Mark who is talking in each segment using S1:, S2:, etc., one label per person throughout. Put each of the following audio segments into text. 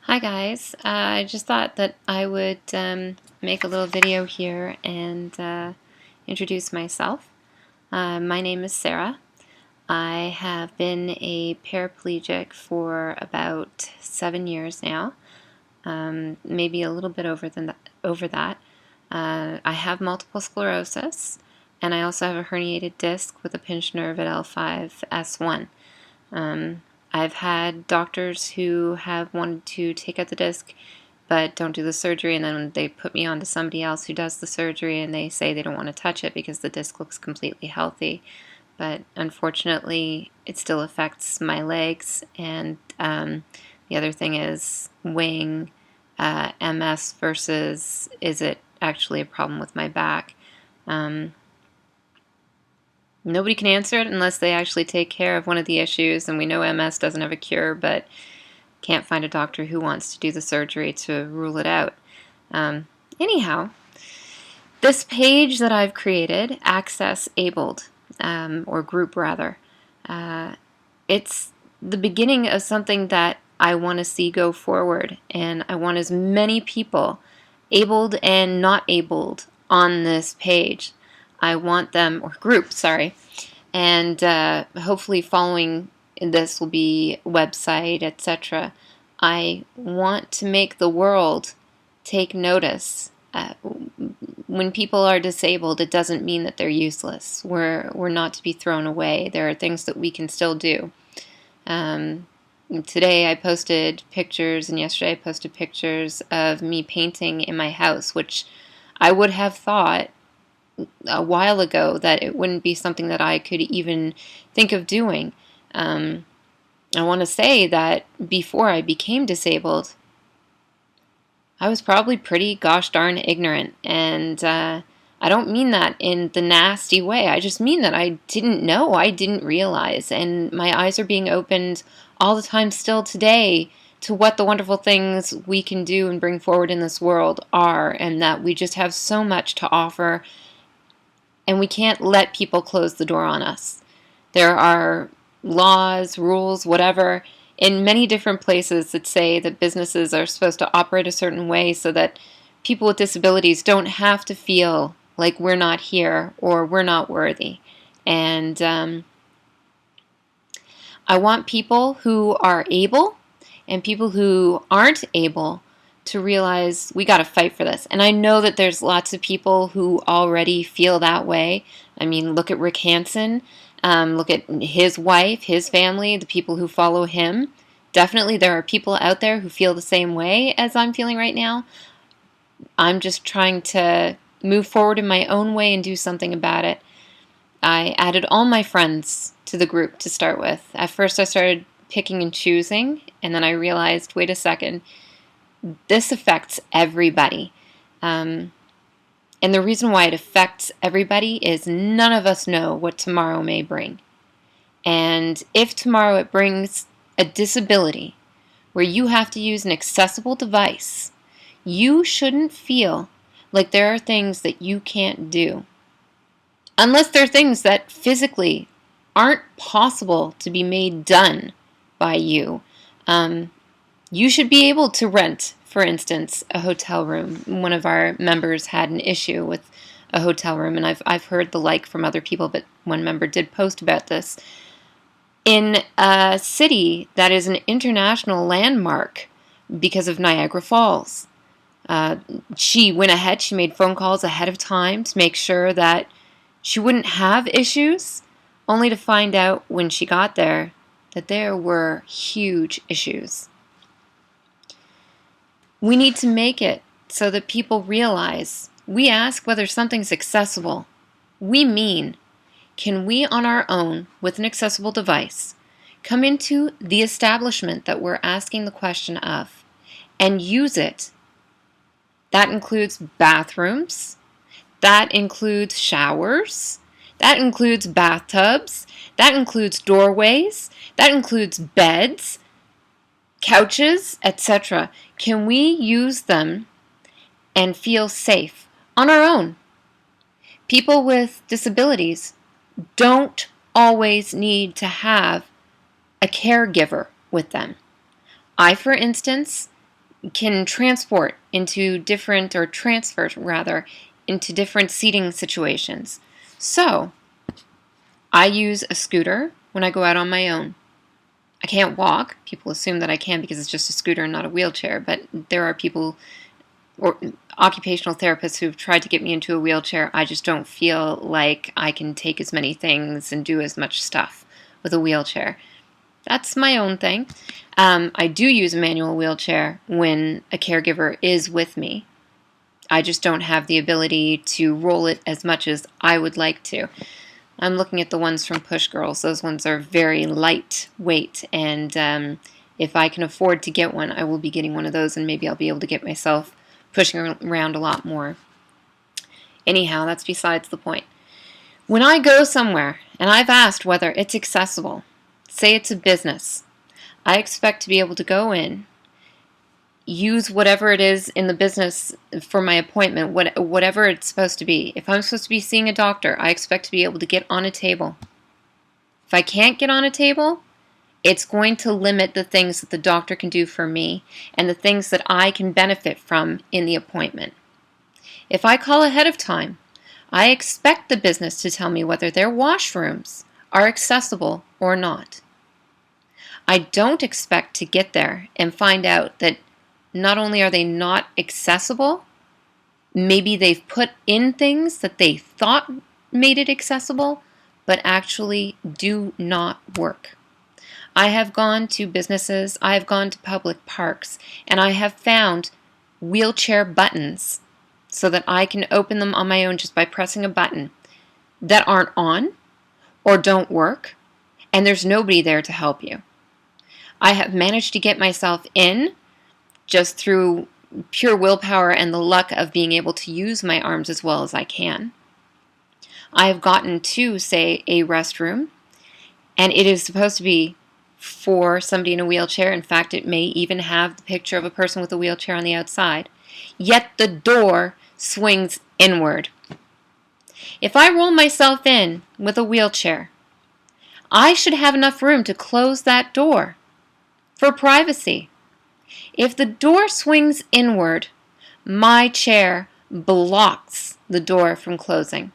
S1: Hi guys, I just thought that I would make a little video here and introduce myself. My name is Sarah. I have been a paraplegic for about 7 years now, maybe a little bit over that. I have multiple sclerosis, and I also have a herniated disc with a pinched nerve at L5-S1. I've had doctors who have wanted to take out the disc but don't do the surgery, and then they put me on to somebody else who does the surgery and they say they don't want to touch it because the disc looks completely healthy. But unfortunately it still affects my legs, and the other thing is weighing MS versus is it actually a problem with my back. Nobody can answer it unless they actually take care of one of the issues, and we know MS doesn't have a cure, but can't find a doctor who wants to do the surgery to rule it out. Anyhow, this page that I've created, Access ABLED, or group rather, it's the beginning of something that I want to see go forward, and I want as many people, abled and not abled, on this page. I want them, or group, sorry, and hopefully following this will be website, etc. I want to make the world take notice. When people are disabled, it doesn't mean that they're useless. We're not to be thrown away. There are things that we can still do. Today I posted pictures, and yesterday I posted pictures of me painting in my house, which I would have thought a while ago that it wouldn't be something that I could even think of doing. I want to say that before I became disabled, I was probably pretty gosh darn ignorant, and I don't mean that in the nasty way. I just mean that I didn't know, I didn't realize, and my eyes are being opened all the time still today to what the wonderful things we can do and bring forward in this world are, and that we just have so much to offer, and we can't let people close the door on us. There are laws, rules, whatever, in many different places that say that businesses are supposed to operate a certain way so that people with disabilities don't have to feel like we're not here or we're not worthy. And I want people who are able and people who aren't able to realize we got to fight for this. And I know that there's lots of people who already feel that way. I mean, look at Rick Hansen. Look at his wife, his family, the people who follow him. Definitely there are people out there who feel the same way as I'm feeling right now. I'm just trying to move forward in my own way and do something about it. I added all my friends to the group to start with. At first I started picking and choosing, and then I realized, wait a second, this affects everybody. And the reason why it affects everybody is none of us know what tomorrow may bring. And if tomorrow it brings a disability where you have to use an accessible device, you shouldn't feel like there are things that you can't do. Unless there are things that physically aren't possible to be made done by you. You should be able to rent, for instance, a hotel room. One of our members had an issue with a hotel room, and I've heard the like from other people, but one member did post about this. In a city that is an international landmark because of Niagara Falls, she went ahead, she made phone calls ahead of time to make sure that she wouldn't have issues, only to find out when she got there that there were huge issues. We need to make it so that people realize we ask whether something's accessible. We mean, can we on our own, with an accessible device, come into the establishment that we're asking the question of and use it? That includes bathrooms, that includes showers, that includes bathtubs, that includes doorways, that includes beds, couches, etc. Can we use them and feel safe on our own? People with disabilities don't always need to have a caregiver with them. I, for instance, can transport into different, or transfer rather, into different seating situations. So I use a scooter when I go out on my own. I can't walk. People assume that I can because it's just a scooter and not a wheelchair, but there are people or occupational therapists who've tried to get me into a wheelchair. I just don't feel like I can take as many things and do as much stuff with a wheelchair. That's my own thing. I do use a manual wheelchair when a caregiver is with me. I just don't have the ability to roll it as much as I would like to. I'm looking at the ones from Push Girls. Those ones are very lightweight, and if I can afford to get one, I will be getting one of those, and maybe I'll be able to get myself pushing around a lot more. Anyhow, that's besides the point. When I go somewhere, and I've asked whether it's accessible, say it's a business, I expect to be able to go in, use whatever it is in the business for my appointment, whatever it's supposed to be. If I'm supposed to be seeing a doctor, I expect to be able to get on a table. If I can't get on a table, it's going to limit the things that the doctor can do for me and the things that I can benefit from in the appointment. If I call ahead of time, I expect the business to tell me whether their washrooms are accessible or not. I don't expect to get there and find out that not only are they not accessible, maybe they've put in things that they thought made it accessible, but actually do not work. I have gone to businesses, I have gone to public parks, and I have found wheelchair buttons so that I can open them on my own just by pressing a button that aren't on or don't work, and there's nobody there to help you. I have managed to get myself in just through pure willpower and the luck of being able to use my arms as well as I can. I have gotten to, say, a restroom, and it is supposed to be for somebody in a wheelchair. In fact, it may even have the picture of a person with a wheelchair on the outside. Yet the door swings inward. If I roll myself in with a wheelchair, I should have enough room to close that door for privacy. If the door swings inward, my chair blocks the door from closing.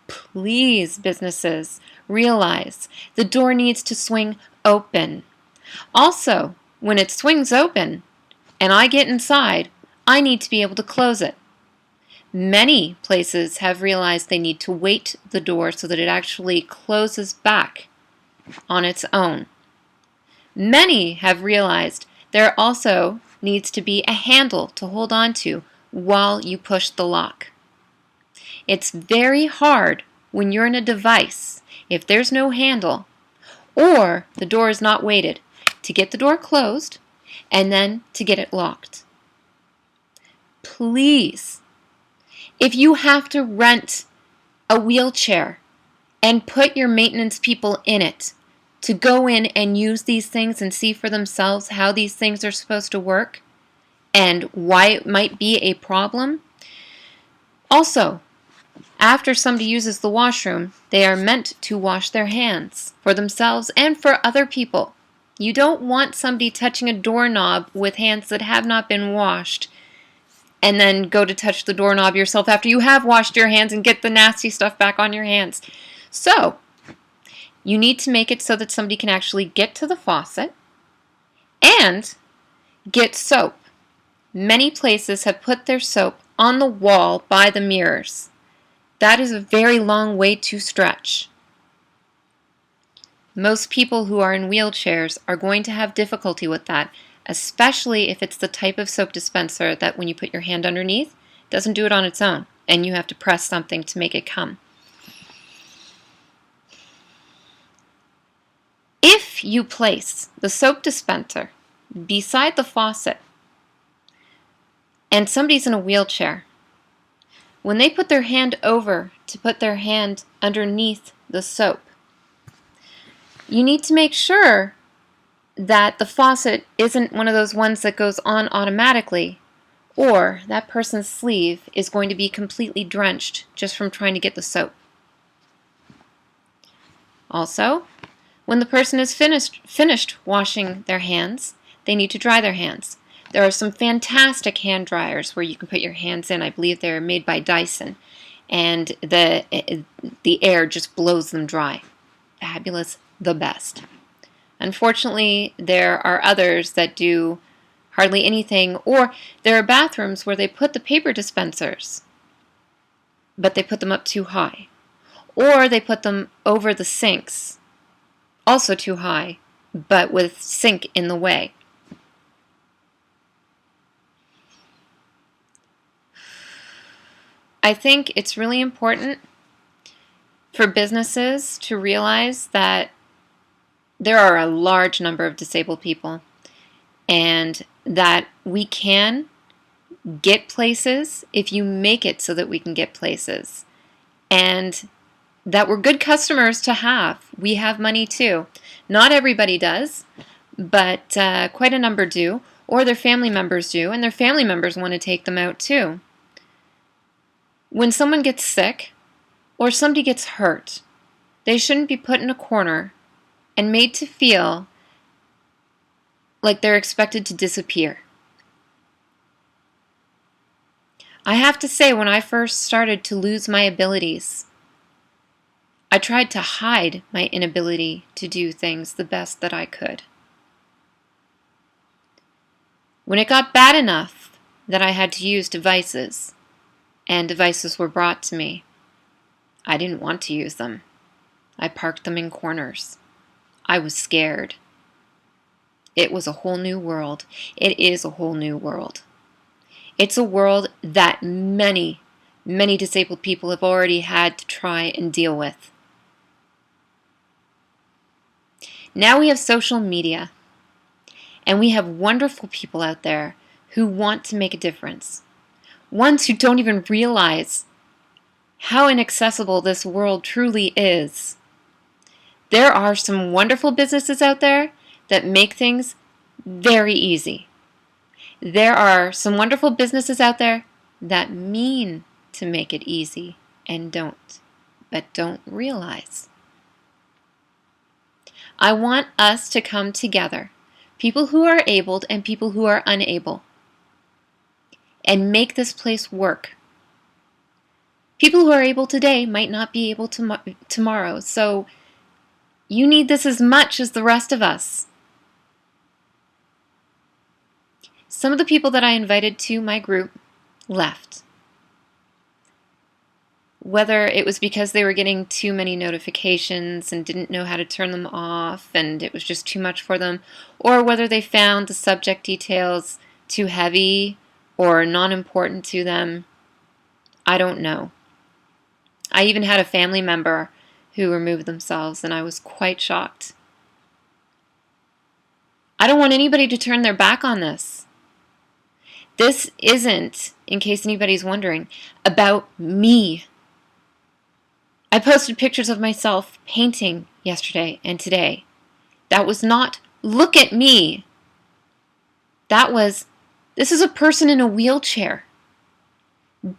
S1: Please, businesses, realize the door needs to swing open. Also, when it swings open and I get inside, I need to be able to close it. Many places have realized they need to weight the door so that it actually closes back on its own. Many have realized there also needs to be a handle to hold on to while you push the lock. It's very hard when you're in a device, if there's no handle or the door is not weighted, to get the door closed and then to get it locked. Please, if you have to rent a wheelchair and put your maintenance people in it to go in and use these things and see for themselves how these things are supposed to work and why it might be a problem. Also, after somebody uses the washroom, they are meant to wash their hands for themselves and for other people. You don't want somebody touching a doorknob with hands that have not been washed and then go to touch the doorknob yourself after you have washed your hands and get the nasty stuff back on your hands. So, you need to make it so that somebody can actually get to the faucet and get soap. Many places have put their soap on the wall by the mirrors. That is a very long way to stretch. Most people who are in wheelchairs are going to have difficulty with that, especially if it's the type of soap dispenser that when you put your hand underneath, it doesn't do it on its own, and you have to press something to make it come. If you place the soap dispenser beside the faucet and somebody's in a wheelchair, when they put their hand over to put their hand underneath the soap, you need to make sure that the faucet isn't one of those ones that goes on automatically, or that person's sleeve is going to be completely drenched just from trying to get the soap. Also, when the person is finished washing their hands, they need to dry their hands. There are some fantastic hand dryers where you can put your hands in. I believe they're made by Dyson, and the air just blows them dry. Fabulous, the best. Unfortunately, there are others that do hardly anything, or there are bathrooms where they put the paper dispensers, but they put them up too high, or they put them over the sinks, also too high, but with sink in the way. I think it's really important for businesses to realize that there are a large number of disabled people and that we can get places if you make it so that we can get places, and that we're good customers to have. We have money too. Not everybody does, but quite a number do, or their family members do, and their family members want to take them out too. When someone gets sick or somebody gets hurt, they shouldn't be put in a corner and made to feel like they're expected to disappear. I have to say, when I first started to lose my abilities, I tried to hide my inability to do things the best that I could. When it got bad enough that I had to use devices, and devices were brought to me, I didn't want to use them. I parked them in corners. I was scared. It was a whole new world. It is a whole new world. It's a world that many, many disabled people have already had to try and deal with. Now we have social media, and we have wonderful people out there who want to make a difference. Ones who don't even realize how inaccessible this world truly is. There are some wonderful businesses out there that make things very easy. There are some wonderful businesses out there that mean to make it easy and don't, but don't realize. I want us to come together, people who are abled and people who are unable, and make this place work. People who are able today might not be able tomorrow, so you need this as much as the rest of us. Some of the people that I invited to my group left. Whether it was because they were getting too many notifications and didn't know how to turn them off and it was just too much for them, or whether they found the subject details too heavy or non-important to them, I don't know. I even had a family member who removed themselves, and I was quite shocked. I don't want anybody to turn their back on this. This isn't, in case anybody's wondering, about me. I posted pictures of myself painting yesterday and today. That was not, look at me. That was, this is a person in a wheelchair.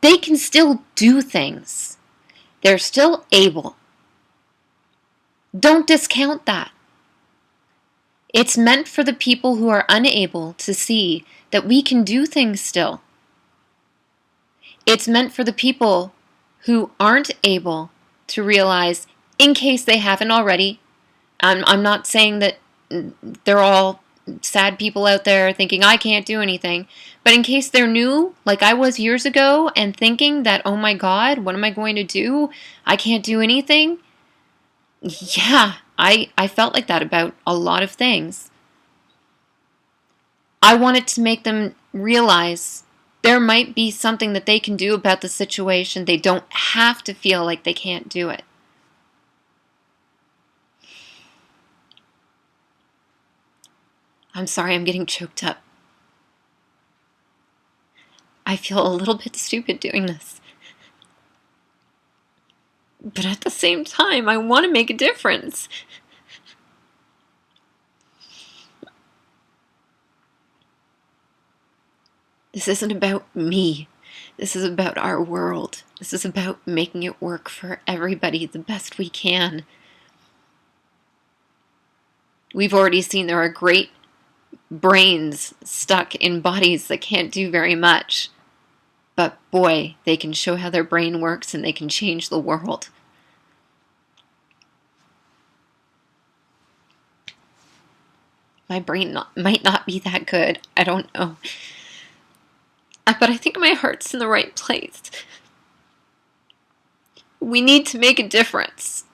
S1: They can still do things. They're still able. Don't discount that. It's meant for the people who are unable to see that we can do things still. It's meant for the people who aren't able to realize, in case they haven't already, I'm not saying that they're all sad people out there thinking I can't do anything, but in case they're new, like I was years ago, and thinking that, oh my God, what am I going to do? I can't do anything. Yeah, I felt like that about a lot of things. I wanted to make them realize there might be something that they can do about the situation. They don't have to feel like they can't do it. I'm sorry, I'm getting choked up. I feel a little bit stupid doing this. But at the same time, I want to make a difference. This isn't about me. This is about our world. This is about making it work for everybody the best we can. We've already seen there are great brains stuck in bodies that can't do very much. But boy, they can show how their brain works and they can change the world. My brain might not be that good. I don't know. But I think my heart's in the right place. We need to make a difference.